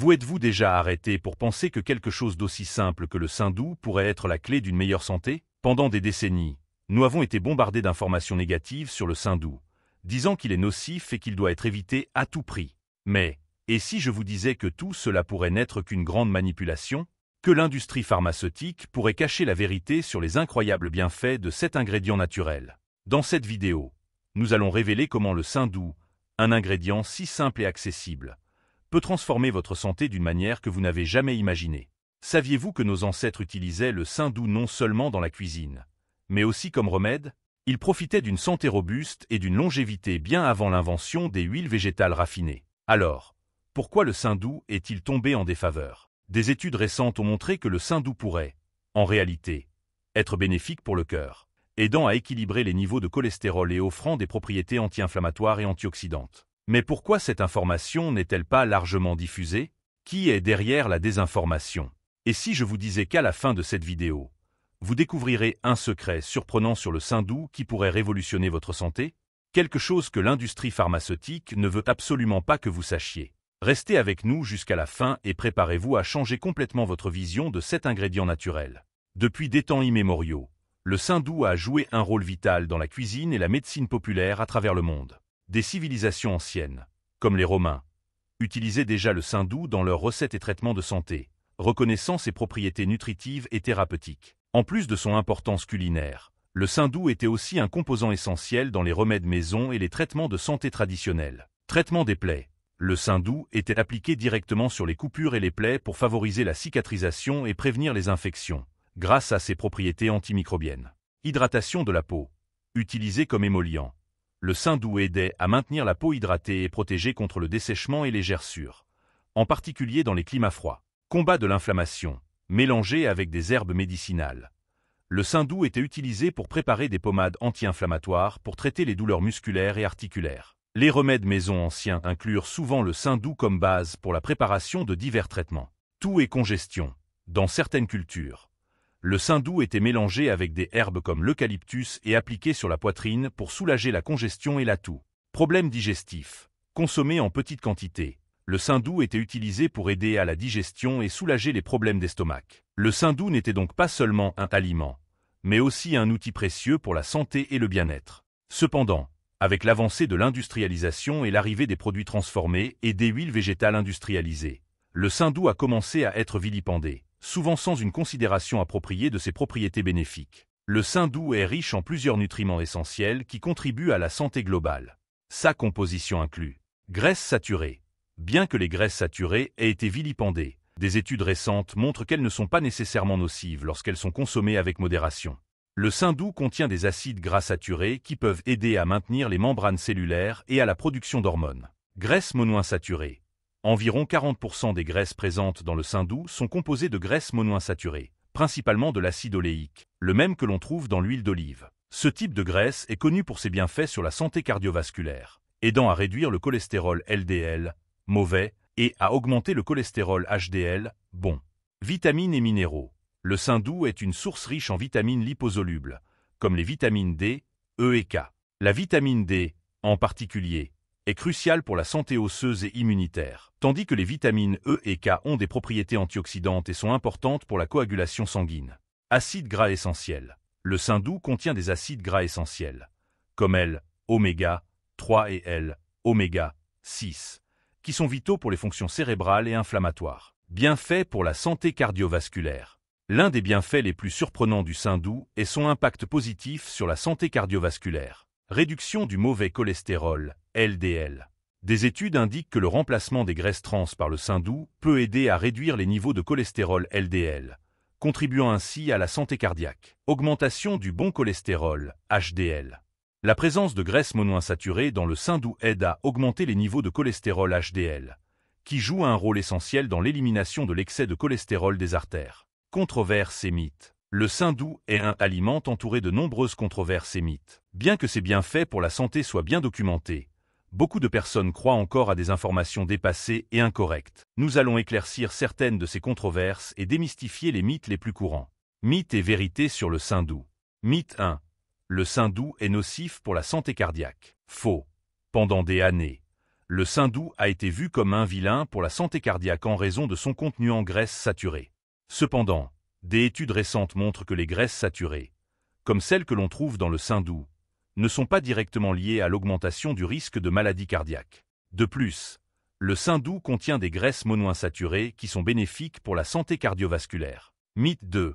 Vous êtes-vous déjà arrêté pour penser que quelque chose d'aussi simple que le saindoux pourrait être la clé d'une meilleure santé? Pendant des décennies, nous avons été bombardés d'informations négatives sur le saindoux, disant qu'il est nocif et qu'il doit être évité à tout prix. Mais, et si je vous disais que tout cela pourrait n'être qu'une grande manipulation? Que l'industrie pharmaceutique pourrait cacher la vérité sur les incroyables bienfaits de cet ingrédient naturel? Dans cette vidéo, nous allons révéler comment le saindoux, un ingrédient si simple et accessible, peut transformer votre santé d'une manière que vous n'avez jamais imaginée. Saviez-vous que nos ancêtres utilisaient le saindoux non seulement dans la cuisine, mais aussi comme remède? Ils profitaient d'une santé robuste et d'une longévité bien avant l'invention des huiles végétales raffinées. Alors, pourquoi le saindoux est-il tombé en défaveur? Des études récentes ont montré que le saindoux pourrait, en réalité, être bénéfique pour le cœur, aidant à équilibrer les niveaux de cholestérol et offrant des propriétés anti-inflammatoires et antioxydantes. Mais pourquoi cette information n'est-elle pas largement diffusée? Qui est derrière la désinformation? Et si je vous disais qu'à la fin de cette vidéo, vous découvrirez un secret surprenant sur le saindoux qui pourrait révolutionner votre santé? Quelque chose que l'industrie pharmaceutique ne veut absolument pas que vous sachiez. Restez avec nous jusqu'à la fin et préparez-vous à changer complètement votre vision de cet ingrédient naturel. Depuis des temps immémoriaux, le saindoux a joué un rôle vital dans la cuisine et la médecine populaire à travers le monde. Des civilisations anciennes, comme les Romains, utilisaient déjà le saindoux dans leurs recettes et traitements de santé, reconnaissant ses propriétés nutritives et thérapeutiques. En plus de son importance culinaire, le saindoux était aussi un composant essentiel dans les remèdes maison et les traitements de santé traditionnels. Traitement des plaies. Le saindoux était appliqué directement sur les coupures et les plaies pour favoriser la cicatrisation et prévenir les infections, grâce à ses propriétés antimicrobiennes. Hydratation de la peau. Utilisé comme émollient, le saindoux aidait à maintenir la peau hydratée et protégée contre le dessèchement et les gerçures, en particulier dans les climats froids. Combat de l'inflammation. Mélangé avec des herbes médicinales. Le saindoux était utilisé pour préparer des pommades anti-inflammatoires pour traiter les douleurs musculaires et articulaires. Les remèdes maison anciens inclurent souvent le saindoux comme base pour la préparation de divers traitements. Toux et congestion. Dans certaines cultures, le saindoux était mélangé avec des herbes comme l'eucalyptus et appliqué sur la poitrine pour soulager la congestion et la toux. Problèmes digestifs. Consommé en petite quantité, le saindoux était utilisé pour aider à la digestion et soulager les problèmes d'estomac. Le saindoux n'était donc pas seulement un aliment, mais aussi un outil précieux pour la santé et le bien-être. Cependant, avec l'avancée de l'industrialisation et l'arrivée des produits transformés et des huiles végétales industrialisées, le saindoux a commencé à être vilipendé, souvent sans une considération appropriée de ses propriétés bénéfiques. Le saindoux est riche en plusieurs nutriments essentiels qui contribuent à la santé globale. Sa composition inclut graisses saturées. Bien que les graisses saturées aient été vilipendées, des études récentes montrent qu'elles ne sont pas nécessairement nocives lorsqu'elles sont consommées avec modération. Le saindoux contient des acides gras saturés qui peuvent aider à maintenir les membranes cellulaires et à la production d'hormones. Graisses monoinsaturées. Environ 40% des graisses présentes dans le saindoux sont composées de graisses monoinsaturées, principalement de l'acide oléique, le même que l'on trouve dans l'huile d'olive. Ce type de graisse est connu pour ses bienfaits sur la santé cardiovasculaire, aidant à réduire le cholestérol LDL, mauvais, et à augmenter le cholestérol HDL, bon. Vitamines et minéraux. Le saindoux est une source riche en vitamines liposolubles, comme les vitamines D, E et K. La vitamine D, en particulier, est cruciale pour la santé osseuse et immunitaire, tandis que les vitamines E et K ont des propriétés antioxydantes et sont importantes pour la coagulation sanguine. Acides gras essentiels. Le saindoux contient des acides gras essentiels, comme L, oméga 3 et L, oméga 6, qui sont vitaux pour les fonctions cérébrales et inflammatoires. Bienfaits pour la santé cardiovasculaire. L'un des bienfaits les plus surprenants du saindoux est son impact positif sur la santé cardiovasculaire. Réduction du mauvais cholestérol, LDL. Des études indiquent que le remplacement des graisses trans par le saindoux peut aider à réduire les niveaux de cholestérol LDL, contribuant ainsi à la santé cardiaque. Augmentation du bon cholestérol, HDL. La présence de graisses monoinsaturées dans le saindoux aide à augmenter les niveaux de cholestérol HDL, qui joue un rôle essentiel dans l'élimination de l'excès de cholestérol des artères. Controverses et mythes. Le saindoux est un aliment entouré de nombreuses controverses et mythes. Bien que ses bienfaits pour la santé soient bien documentés, beaucoup de personnes croient encore à des informations dépassées et incorrectes. Nous allons éclaircir certaines de ces controverses et démystifier les mythes les plus courants. Mythes et vérités sur le saindoux. Mythe 1. Le saindoux est nocif pour la santé cardiaque. Faux. Pendant des années, Le saindoux a été vu comme un vilain pour la santé cardiaque en raison de son contenu en graisses saturées. Cependant, des études récentes montrent que les graisses saturées, comme celles que l'on trouve dans le saindoux, ne sont pas directement liées à l'augmentation du risque de maladie cardiaque. De plus, le saindoux contient des graisses monoinsaturées qui sont bénéfiques pour la santé cardiovasculaire. Mythe 2.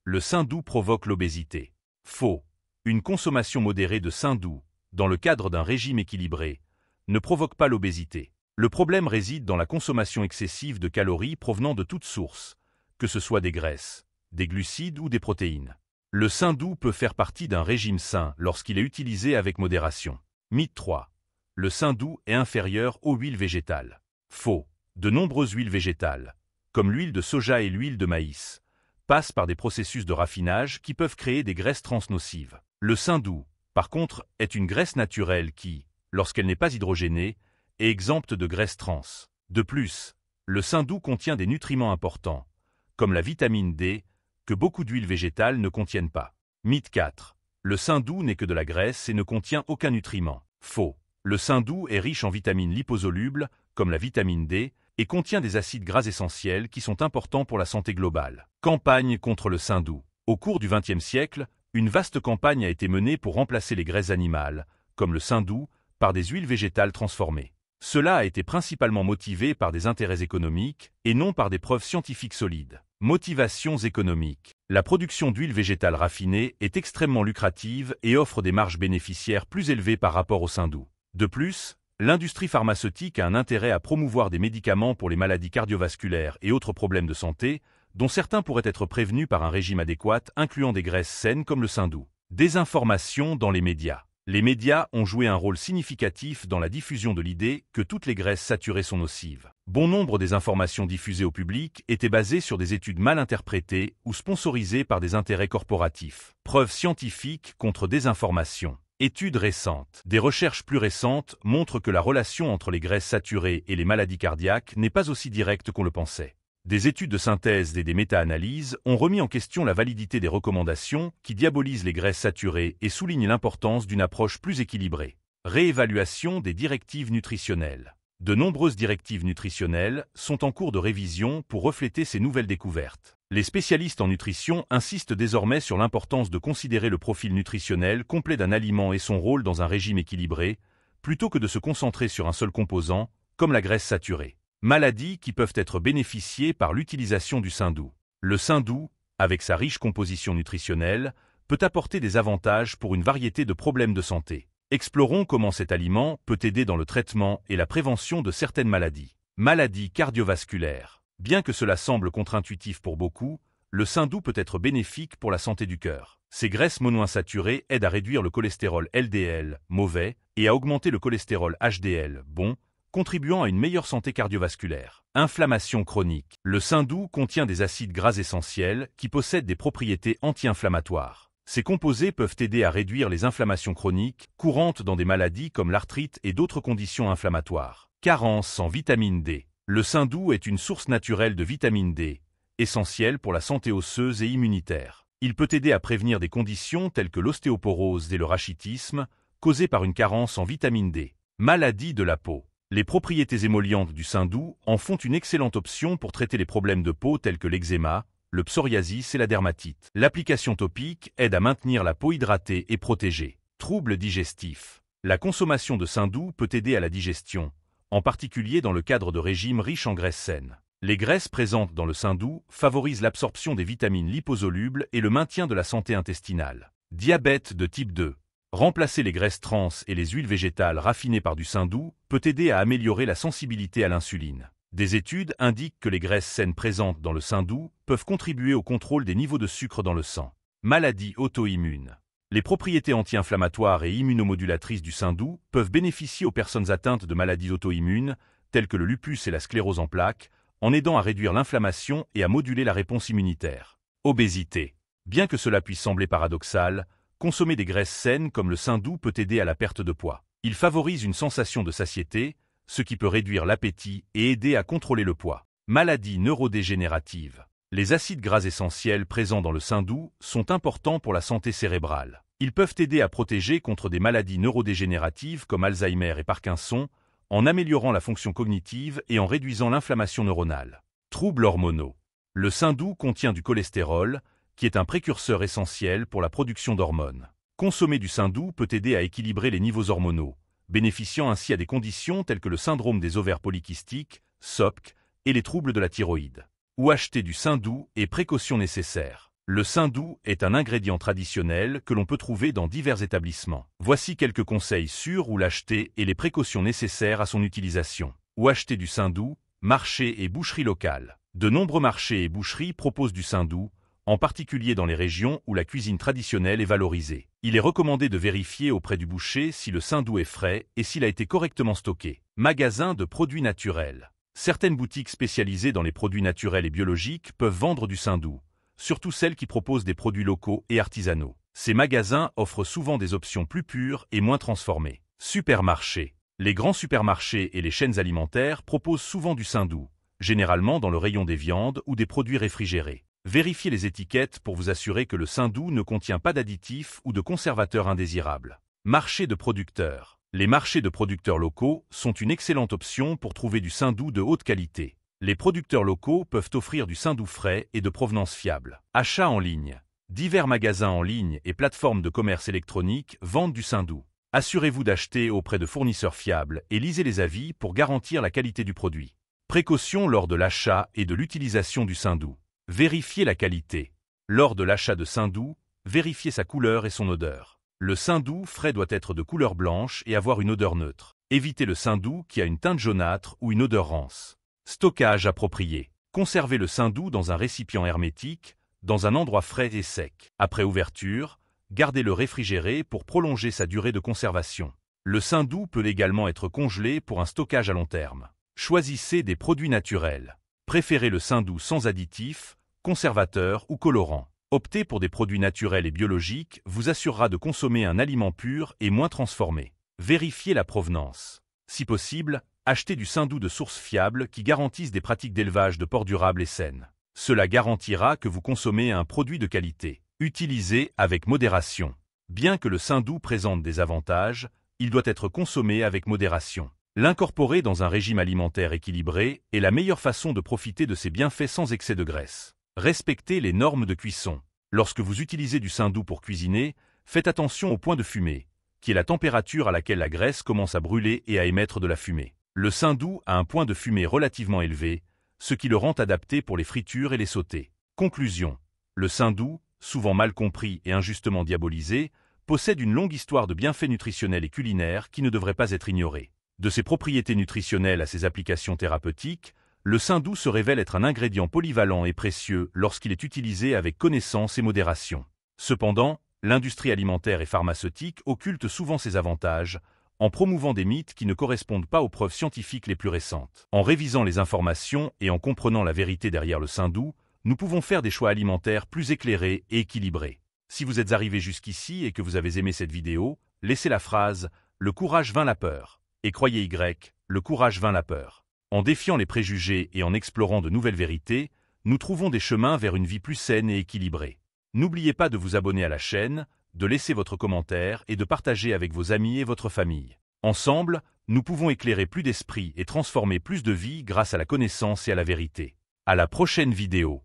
Le saindoux provoque l'obésité. Faux. Une consommation modérée de saindoux, dans le cadre d'un régime équilibré, ne provoque pas l'obésité. Le problème réside dans la consommation excessive de calories provenant de toutes sources, que ce soit des graisses, des glucides ou des protéines. Le saindoux peut faire partie d'un régime sain lorsqu'il est utilisé avec modération. Mythe 3. Le saindoux est inférieur aux huiles végétales. Faux. De nombreuses huiles végétales, comme l'huile de soja et l'huile de maïs, passent par des processus de raffinage qui peuvent créer des graisses transnocives. Le saindoux, par contre, est une graisse naturelle qui, lorsqu'elle n'est pas hydrogénée, est exempte de graisses trans. De plus, le saindoux contient des nutriments importants, comme la vitamine D, que beaucoup d'huiles végétales ne contiennent pas. Mythe 4. Le saindoux n'est que de la graisse et ne contient aucun nutriment. Faux. Le saindoux est riche en vitamines liposolubles, comme la vitamine D, et contient des acides gras essentiels qui sont importants pour la santé globale. Campagne contre le saindoux. Au cours du XXe siècle, une vaste campagne a été menée pour remplacer les graisses animales, comme le saindoux, par des huiles végétales transformées. Cela a été principalement motivé par des intérêts économiques et non par des preuves scientifiques solides. Motivations économiques. La production d'huile végétale raffinée est extrêmement lucrative et offre des marges bénéficiaires plus élevées par rapport au saindoux. De plus, l'industrie pharmaceutique a un intérêt à promouvoir des médicaments pour les maladies cardiovasculaires et autres problèmes de santé, dont certains pourraient être prévenus par un régime adéquat incluant des graisses saines comme le saindoux. Désinformation dans les médias. Les médias ont joué un rôle significatif dans la diffusion de l'idée que toutes les graisses saturées sont nocives. Bon nombre des informations diffusées au public étaient basées sur des études mal interprétées ou sponsorisées par des intérêts corporatifs. Preuves scientifiques contre désinformation. Études récentes. Des recherches plus récentes montrent que la relation entre les graisses saturées et les maladies cardiaques n'est pas aussi directe qu'on le pensait. Des études de synthèse et des méta-analyses ont remis en question la validité des recommandations qui diabolisent les graisses saturées et soulignent l'importance d'une approche plus équilibrée. Réévaluation des directives nutritionnelles. De nombreuses directives nutritionnelles sont en cours de révision pour refléter ces nouvelles découvertes. Les spécialistes en nutrition insistent désormais sur l'importance de considérer le profil nutritionnel complet d'un aliment et son rôle dans un régime équilibré, plutôt que de se concentrer sur un seul composant, comme la graisse saturée. Maladies qui peuvent être bénéficiées par l'utilisation du saindoux. Le saindoux, avec sa riche composition nutritionnelle, peut apporter des avantages pour une variété de problèmes de santé. Explorons comment cet aliment peut aider dans le traitement et la prévention de certaines maladies. Maladies cardiovasculaires. Bien que cela semble contre-intuitif pour beaucoup, le saindoux peut être bénéfique pour la santé du cœur. Ces graisses monoinsaturées aident à réduire le cholestérol LDL, mauvais, et à augmenter le cholestérol HDL, bon, contribuant à une meilleure santé cardiovasculaire. Inflammation chronique. Le saindoux contient des acides gras essentiels qui possèdent des propriétés anti-inflammatoires. Ces composés peuvent aider à réduire les inflammations chroniques, courantes dans des maladies comme l'arthrite et d'autres conditions inflammatoires. Carence en vitamine D. Le saindoux est une source naturelle de vitamine D, essentielle pour la santé osseuse et immunitaire. Il peut aider à prévenir des conditions telles que l'ostéoporose et le rachitisme, causées par une carence en vitamine D. Maladie de la peau. Les propriétés émollientes du saindoux en font une excellente option pour traiter les problèmes de peau tels que l'eczéma, le psoriasis et la dermatite. L'application topique aide à maintenir la peau hydratée et protégée. Troubles digestifs. La consommation de saindoux peut aider à la digestion, en particulier dans le cadre de régimes riches en graisses saines. Les graisses présentes dans le saindoux favorisent l'absorption des vitamines liposolubles et le maintien de la santé intestinale. Diabète de type 2. Remplacer les graisses trans et les huiles végétales raffinées par du saindoux peut aider à améliorer la sensibilité à l'insuline. Des études indiquent que les graisses saines présentes dans le saindoux peuvent contribuer au contrôle des niveaux de sucre dans le sang. Maladies auto-immunes. Les propriétés anti-inflammatoires et immunomodulatrices du saindoux peuvent bénéficier aux personnes atteintes de maladies auto-immunes, telles que le lupus et la sclérose en plaques, en aidant à réduire l'inflammation et à moduler la réponse immunitaire. Obésité. Bien que cela puisse sembler paradoxal, consommer des graisses saines comme le saindoux peut aider à la perte de poids. Il favorise une sensation de satiété, ce qui peut réduire l'appétit et aider à contrôler le poids. Maladies neurodégénératives. Les acides gras essentiels présents dans le saindoux sont importants pour la santé cérébrale. Ils peuvent aider à protéger contre des maladies neurodégénératives comme Alzheimer et Parkinson, en améliorant la fonction cognitive et en réduisant l'inflammation neuronale. Troubles hormonaux. Le saindoux contient du cholestérol, qui est un précurseur essentiel pour la production d'hormones. Consommer du saindoux peut aider à équilibrer les niveaux hormonaux, bénéficiant ainsi à des conditions telles que le syndrome des ovaires polykystiques, SOPK, et les troubles de la thyroïde. Où acheter du saindoux et précautions nécessaires. Le saindoux est un ingrédient traditionnel que l'on peut trouver dans divers établissements. Voici quelques conseils sur où l'acheter et les précautions nécessaires à son utilisation. Où acheter du saindoux, marchés et boucheries locales. De nombreux marchés et boucheries proposent du saindoux, en particulier dans les régions où la cuisine traditionnelle est valorisée. Il est recommandé de vérifier auprès du boucher si le saindoux est frais et s'il a été correctement stocké. Magasins de produits naturels. Certaines boutiques spécialisées dans les produits naturels et biologiques peuvent vendre du saindoux, surtout celles qui proposent des produits locaux et artisanaux. Ces magasins offrent souvent des options plus pures et moins transformées. Supermarchés. Les grands supermarchés et les chaînes alimentaires proposent souvent du saindoux, généralement dans le rayon des viandes ou des produits réfrigérés. Vérifiez les étiquettes pour vous assurer que le saindoux ne contient pas d'additifs ou de conservateurs indésirables. Marché de producteurs. Les marchés de producteurs locaux sont une excellente option pour trouver du saindoux de haute qualité. Les producteurs locaux peuvent offrir du saindoux frais et de provenance fiable. Achat en ligne. Divers magasins en ligne et plateformes de commerce électronique vendent du saindoux. Assurez-vous d'acheter auprès de fournisseurs fiables et lisez les avis pour garantir la qualité du produit. Précautions lors de l'achat et de l'utilisation du saindoux. Vérifiez la qualité. Lors de l'achat de saindoux, vérifiez sa couleur et son odeur. Le saindoux frais doit être de couleur blanche et avoir une odeur neutre. Évitez le saindoux qui a une teinte jaunâtre ou une odeur rance. Stockage approprié. Conservez le saindoux dans un récipient hermétique, dans un endroit frais et sec. Après ouverture, gardez-le réfrigéré pour prolonger sa durée de conservation. Le saindoux peut également être congelé pour un stockage à long terme. Choisissez des produits naturels. Préférez le saindoux sans additifs, conservateurs ou colorants. Opter pour des produits naturels et biologiques vous assurera de consommer un aliment pur et moins transformé. Vérifiez la provenance. Si possible, achetez du saindoux de sources fiables qui garantissent des pratiques d'élevage de porcs durables et saines. Cela garantira que vous consommez un produit de qualité. Utilisez avec modération. Bien que le saindoux présente des avantages, il doit être consommé avec modération. L'incorporer dans un régime alimentaire équilibré est la meilleure façon de profiter de ses bienfaits sans excès de graisse. Respectez les normes de cuisson. Lorsque vous utilisez du saindoux pour cuisiner, faites attention au point de fumée, qui est la température à laquelle la graisse commence à brûler et à émettre de la fumée. Le saindoux a un point de fumée relativement élevé, ce qui le rend adapté pour les fritures et les sautés. Conclusion. Le saindoux, souvent mal compris et injustement diabolisé, possède une longue histoire de bienfaits nutritionnels et culinaires qui ne devrait pas être ignorée. De ses propriétés nutritionnelles à ses applications thérapeutiques, le saindoux se révèle être un ingrédient polyvalent et précieux lorsqu'il est utilisé avec connaissance et modération. Cependant, l'industrie alimentaire et pharmaceutique occulte souvent ses avantages, en promouvant des mythes qui ne correspondent pas aux preuves scientifiques les plus récentes. En révisant les informations et en comprenant la vérité derrière le saindoux, nous pouvons faire des choix alimentaires plus éclairés et équilibrés. Si vous êtes arrivé jusqu'ici et que vous avez aimé cette vidéo, laissez la phrase « Le courage vainc la peur » et croyez Y, le courage vainc la peur. En défiant les préjugés et en explorant de nouvelles vérités, nous trouvons des chemins vers une vie plus saine et équilibrée. N'oubliez pas de vous abonner à la chaîne, de laisser votre commentaire et de partager avec vos amis et votre famille. Ensemble, nous pouvons éclairer plus d'esprits et transformer plus de vies grâce à la connaissance et à la vérité. À la prochaine vidéo.